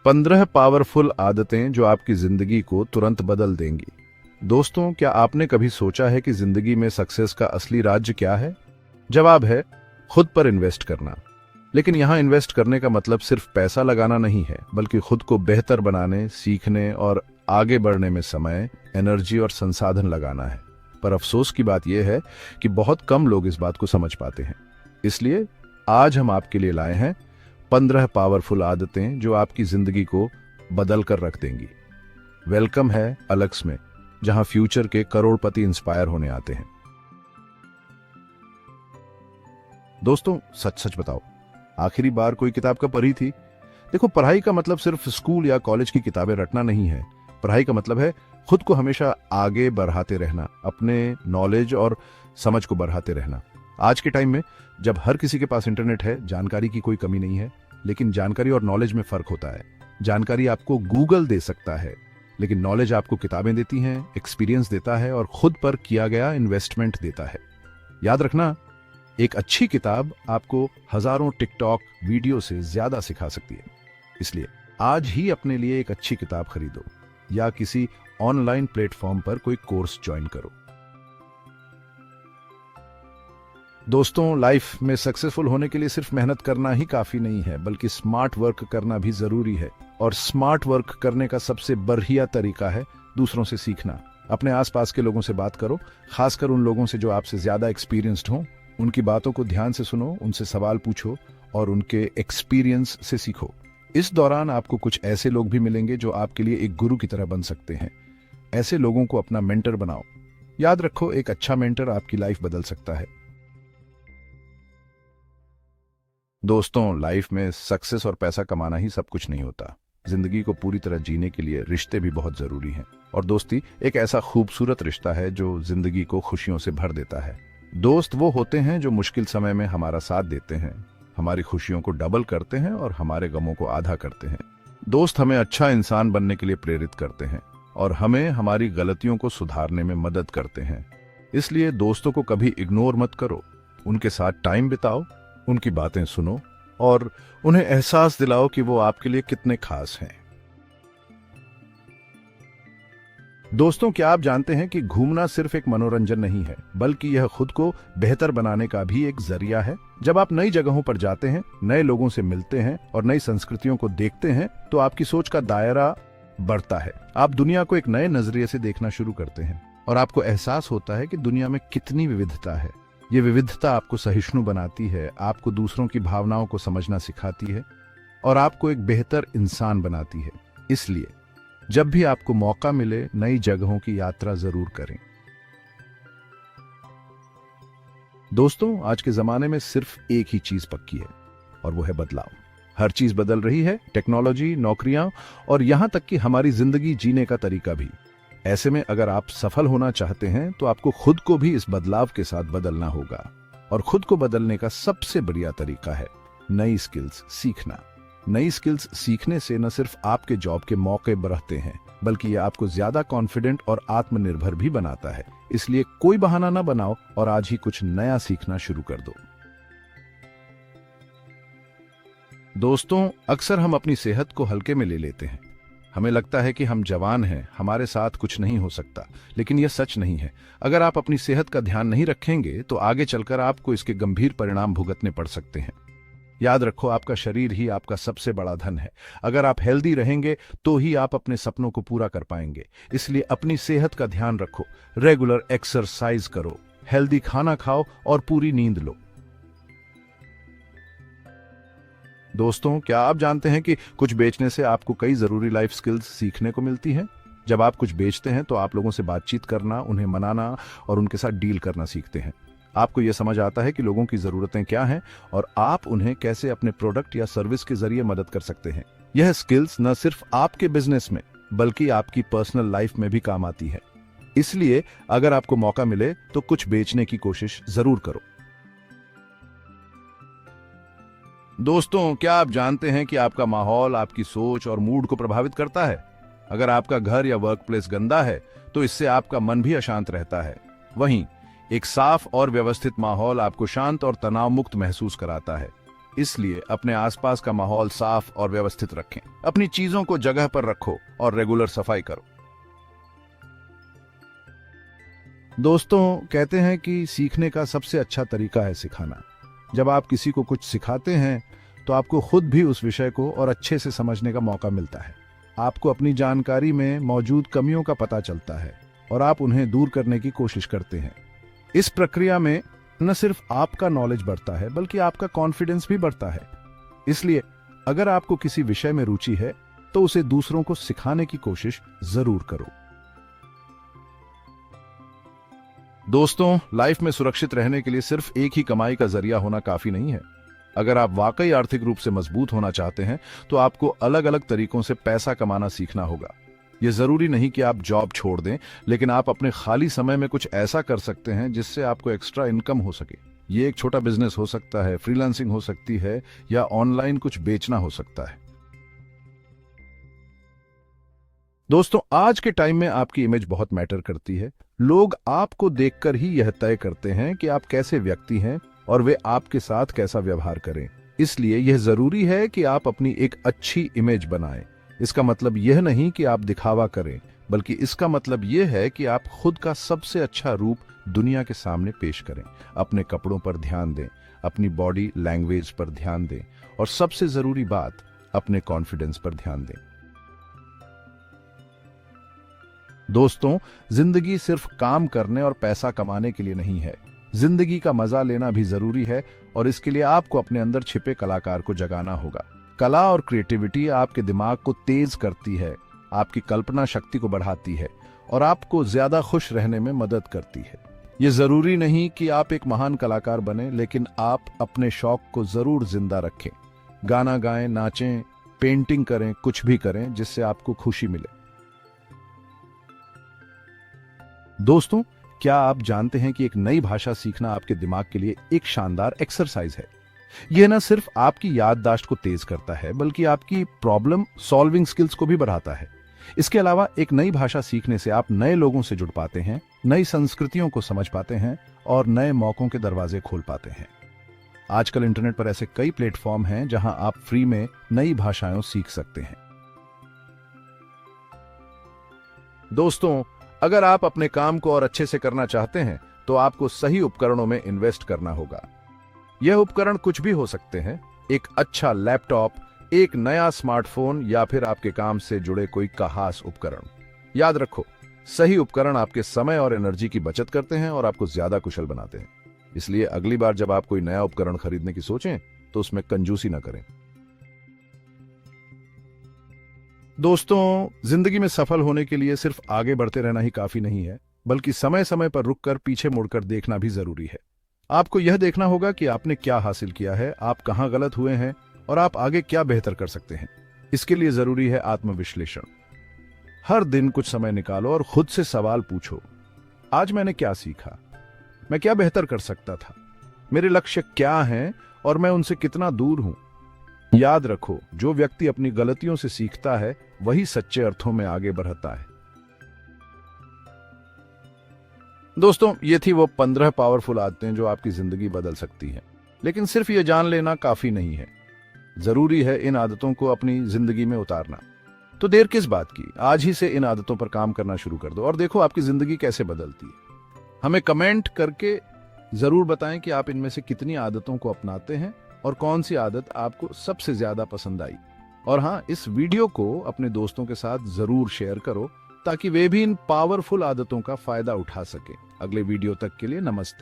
15 powerful आदतें जो आपकी जिंदगी को तुरंत बदल देंगी। दोस्तों, क्या आपने कभी सोचा है कि जिंदगी में सक्सेस का असली राज क्या है? जवाब है खुद पर इन्वेस्ट करना। लेकिन यहां इन्वेस्ट करने का मतलब सिर्फ पैसा लगाना नहीं है, बल्कि खुद को बेहतर बनाने, सीखने और आगे बढ़ने में समय, एनर्जी और संसाधन लगाना है। पर अफसोस की बात यह है कि बहुत कम लोग इस बात को समझ पाते हैं। इसलिए आज हम आपके लिए लाए हैं 15 पावरफुल आदतें जो आपकी जिंदगी को बदल कर रख देंगी। वेलकम है अलक्स में, जहां फ्यूचर के करोड़पति इंस्पायर होने आते हैं। दोस्तों, सच सच बताओ, आखिरी बार कोई किताब कब पढ़ी थी? देखो, पढ़ाई का मतलब सिर्फ स्कूल या कॉलेज की किताबें रटना नहीं है। पढ़ाई का मतलब है खुद को हमेशा आगे बढ़ाते रहना, अपने नॉलेज और समझ को बढ़ाते रहना। आज के टाइम में जब हर किसी के पास इंटरनेट है, जानकारी की कोई कमी नहीं है। लेकिन जानकारी और नॉलेज में फर्क होता है। जानकारी आपको गूगल दे सकता है, लेकिन नॉलेज आपको किताबें देती हैं, एक्सपीरियंस देता है और खुद पर किया गया इन्वेस्टमेंट देता है। याद रखना, एक अच्छी किताब आपको हजारों टिकटॉक वीडियो से ज्यादा सिखा सकती है। इसलिए आज ही अपने लिए एक अच्छी किताब खरीदो या किसी ऑनलाइन प्लेटफॉर्म पर कोई कोर्स ज्वाइन करो। दोस्तों, लाइफ में सक्सेसफुल होने के लिए सिर्फ मेहनत करना ही काफी नहीं है, बल्कि स्मार्ट वर्क करना भी जरूरी है। और स्मार्ट वर्क करने का सबसे बढ़िया तरीका है दूसरों से सीखना। अपने आसपास के लोगों से बात करो, खासकर उन लोगों से जो आपसे ज्यादा एक्सपीरियंस्ड हों। उनकी बातों को ध्यान से सुनो, उनसे सवाल पूछो और उनके एक्सपीरियंस से सीखो। इस दौरान आपको कुछ ऐसे लोग भी मिलेंगे जो आपके लिए एक गुरु की तरह बन सकते हैं। ऐसे लोगों को अपना मेंटर बनाओ। याद रखो, एक अच्छा मेंटर आपकी लाइफ बदल सकता है। दोस्तों, लाइफ में सक्सेस और पैसा कमाना ही सब कुछ नहीं होता। जिंदगी को पूरी तरह जीने के लिए रिश्ते भी बहुत जरूरी हैं। और दोस्ती एक ऐसा खूबसूरत रिश्ता है जो जिंदगी को खुशियों से भर देता है। दोस्त वो होते हैं जो मुश्किल समय में हमारा साथ देते हैं, हमारी खुशियों को डबल करते हैं और हमारे गमों को आधा करते हैं। दोस्त हमें अच्छा इंसान बनने के लिए प्रेरित करते हैं और हमें हमारी गलतियों को सुधारने में मदद करते हैं। इसलिए दोस्तों को कभी इग्नोर मत करो। उनके साथ टाइम बिताओ, उनकी बातें सुनो और उन्हें एहसास दिलाओ कि वो आपके लिए कितने खास हैं। दोस्तों, क्या आप जानते हैं कि घूमना सिर्फ एक मनोरंजन नहीं है, बल्कि यह खुद को बेहतर बनाने का भी एक जरिया है। जब आप नई जगहों पर जाते हैं, नए लोगों से मिलते हैं और नई संस्कृतियों को देखते हैं, तो आपकी सोच का दायरा बढ़ता है। आप दुनिया को एक नए नजरिए से देखना शुरू करते हैं और आपको एहसास होता है कि दुनिया में कितनी विविधता है। ये विविधता आपको सहिष्णु बनाती है, आपको दूसरों की भावनाओं को समझना सिखाती है और आपको एक बेहतर इंसान बनाती है। इसलिए जब भी आपको मौका मिले, नई जगहों की यात्रा जरूर करें। दोस्तों, आज के जमाने में सिर्फ एक ही चीज पक्की है और वो है बदलाव। हर चीज बदल रही है, टेक्नोलॉजी, नौकरियां और यहां तक कि हमारी जिंदगी जीने का तरीका भी। ऐसे में अगर आप सफल होना चाहते हैं तो आपको खुद को भी इस बदलाव के साथ बदलना होगा। और खुद को बदलने का सबसे बढ़िया तरीका है नई स्किल्स सीखना। नई स्किल्स सीखने से न सिर्फ आपके जॉब के मौके बढ़ते हैं, बल्कि ये आपको ज्यादा कॉन्फिडेंट और आत्मनिर्भर भी बनाता है। इसलिए कोई बहाना न बनाओ और आज ही कुछ नया सीखना शुरू कर दो। दोस्तों, अक्सर हम अपनी सेहत को हल्के में ले लेते हैं। हमें लगता है कि हम जवान हैं, हमारे साथ कुछ नहीं हो सकता। लेकिन यह सच नहीं है। अगर आप अपनी सेहत का ध्यान नहीं रखेंगे तो आगे चलकर आपको इसके गंभीर परिणाम भुगतने पड़ सकते हैं। याद रखो, आपका शरीर ही आपका सबसे बड़ा धन है। अगर आप हेल्दी रहेंगे तो ही आप अपने सपनों को पूरा कर पाएंगे। इसलिए अपनी सेहत का ध्यान रखो, रेगुलर एक्सरसाइज करो, हेल्दी खाना खाओ और पूरी नींद लो। दोस्तों, क्या आप जानते हैं कि कुछ बेचने से आपको कई जरूरी लाइफ स्किल्स सीखने को मिलती हैं? जब आप कुछ बेचते हैं तो आप लोगों से बातचीत करना, उन्हें मनाना और उनके साथ डील करना सीखते हैं। आपको यह समझ आता है कि लोगों की जरूरतें क्या हैं और आप उन्हें कैसे अपने प्रोडक्ट या सर्विस के जरिए मदद कर सकते हैं। यह स्किल्स न सिर्फ आपके बिजनेस में बल्कि आपकी पर्सनल लाइफ में भी काम आती है। इसलिए अगर आपको मौका मिले तो कुछ बेचने की कोशिश जरूर करो। दोस्तों, क्या आप जानते हैं कि आपका माहौल आपकी सोच और मूड को प्रभावित करता है? अगर आपका घर या वर्क प्लेस गंदा है तो इससे आपका मन भी अशांत रहता है। वहीं एक साफ और व्यवस्थित माहौल आपको शांत और तनाव मुक्त महसूस कराता है। इसलिए अपने आसपास का माहौल साफ और व्यवस्थित रखें, अपनी चीजों को जगह पर रखो और रेगुलर सफाई करो। दोस्तों, कहते हैं कि सीखने का सबसे अच्छा तरीका है सिखाना। जब आप किसी को कुछ सिखाते हैं तो आपको खुद भी उस विषय को और अच्छे से समझने का मौका मिलता है। आपको अपनी जानकारी में मौजूद कमियों का पता चलता है और आप उन्हें दूर करने की कोशिश करते हैं। इस प्रक्रिया में न सिर्फ आपका नॉलेज बढ़ता है बल्कि आपका कॉन्फिडेंस भी बढ़ता है। इसलिए अगर आपको किसी विषय में रुचि है तो उसे दूसरों को सिखाने की कोशिश जरूर करो। दोस्तों, लाइफ में सुरक्षित रहने के लिए सिर्फ एक ही कमाई का जरिया होना काफी नहीं है। अगर आप वाकई आर्थिक रूप से मजबूत होना चाहते हैं तो आपको अलग अलग तरीकों से पैसा कमाना सीखना होगा। यह जरूरी नहीं कि आप जॉब छोड़ दें, लेकिन आप अपने खाली समय में कुछ ऐसा कर सकते हैं जिससे आपको एक्स्ट्रा इनकम हो सके। ये एक छोटा बिजनेस हो सकता है, फ्रीलांसिंग हो सकती है, या ऑनलाइन कुछ बेचना हो सकता है। दोस्तों, आज के टाइम में आपकी इमेज बहुत मैटर करती है। लोग आपको देखकर ही यह तय करते हैं कि आप कैसे व्यक्ति हैं और वे आपके साथ कैसा व्यवहार करें। इसलिए यह जरूरी है कि आप अपनी एक अच्छी इमेज बनाएं। इसका मतलब यह नहीं कि आप दिखावा करें, बल्कि इसका मतलब यह है कि आप खुद का सबसे अच्छा रूप दुनिया के सामने पेश करें। अपने कपड़ों पर ध्यान दें, अपनी बॉडी लैंग्वेज पर ध्यान दें और सबसे जरूरी बात, अपने कॉन्फिडेंस पर ध्यान दें। दोस्तों, जिंदगी सिर्फ काम करने और पैसा कमाने के लिए नहीं है। जिंदगी का मजा लेना भी जरूरी है और इसके लिए आपको अपने अंदर छिपे कलाकार को जगाना होगा। कला और क्रिएटिविटी आपके दिमाग को तेज करती है, आपकी कल्पना शक्ति को बढ़ाती है और आपको ज्यादा खुश रहने में मदद करती है। ये जरूरी नहीं कि आप एक महान कलाकार बने, लेकिन आप अपने शौक को जरूर जिंदा रखें। गाना गाएं, नाचें, पेंटिंग करें, कुछ भी करें जिससे आपको खुशी मिले। दोस्तों, क्या आप जानते हैं कि एक नई भाषा सीखना आपके दिमाग के लिए एक शानदार एक्सरसाइज है। यह न सिर्फ आपकी याददाश्त को तेज करता है, बल्कि आपकी प्रॉब्लम सॉल्विंग स्किल्स को भी बढ़ाता है। इसके अलावा एक नई भाषा सीखने से आप नए लोगों से जुड़ पाते हैं, नई संस्कृतियों को समझ पाते हैं और नए मौकों के दरवाजे खोल पाते हैं। आजकल इंटरनेट पर ऐसे कई प्लेटफॉर्म हैं जहां आप फ्री में नई भाषाएं सीख सकते हैं। दोस्तों, अगर आप अपने काम को और अच्छे से करना चाहते हैं तो आपको सही उपकरणों में इन्वेस्ट करना होगा। यह उपकरण कुछ भी हो सकते हैं, एक अच्छा लैपटॉप, एक नया स्मार्टफोन या फिर आपके काम से जुड़े कोई खास उपकरण। याद रखो, सही उपकरण आपके समय और एनर्जी की बचत करते हैं और आपको ज्यादा कुशल बनाते हैं। इसलिए अगली बार जब आप कोई नया उपकरण खरीदने की सोचें तो उसमें कंजूसी न करें। दोस्तों, जिंदगी में सफल होने के लिए सिर्फ आगे बढ़ते रहना ही काफी नहीं है, बल्कि समय समय पर रुककर पीछे मुड़कर देखना भी जरूरी है। आपको यह देखना होगा कि आपने क्या हासिल किया है, आप कहां गलत हुए हैं और आप आगे क्या बेहतर कर सकते हैं। इसके लिए जरूरी है आत्मविश्लेषण। हर दिन कुछ समय निकालो और खुद से सवाल पूछो, आज मैंने क्या सीखा, मैं क्या बेहतर कर सकता था, मेरे लक्ष्य क्या हैं और मैं उनसे कितना दूर हूं। याद रखो, जो व्यक्ति अपनी गलतियों से सीखता है वही सच्चे अर्थों में आगे बढ़ता है। दोस्तों, ये थी वो 15 पावरफुल आदतें जो आपकी जिंदगी बदल सकती हैं। लेकिन सिर्फ ये जान लेना काफी नहीं है, जरूरी है इन आदतों को अपनी जिंदगी में उतारना। तो देर किस बात की, आज ही से इन आदतों पर काम करना शुरू कर दो और देखो आपकी जिंदगी कैसे बदलती है। हमें कमेंट करके जरूर बताएं कि आप इनमें से कितनी आदतों को अपनाते हैं और कौन सी आदत आपको सबसे ज्यादा पसंद आई। और हाँ, इस वीडियो को अपने दोस्तों के साथ जरूर शेयर करो ताकि वे भी इन पावरफुल आदतों का फायदा उठा सके। अगले वीडियो तक के लिए नमस्ते।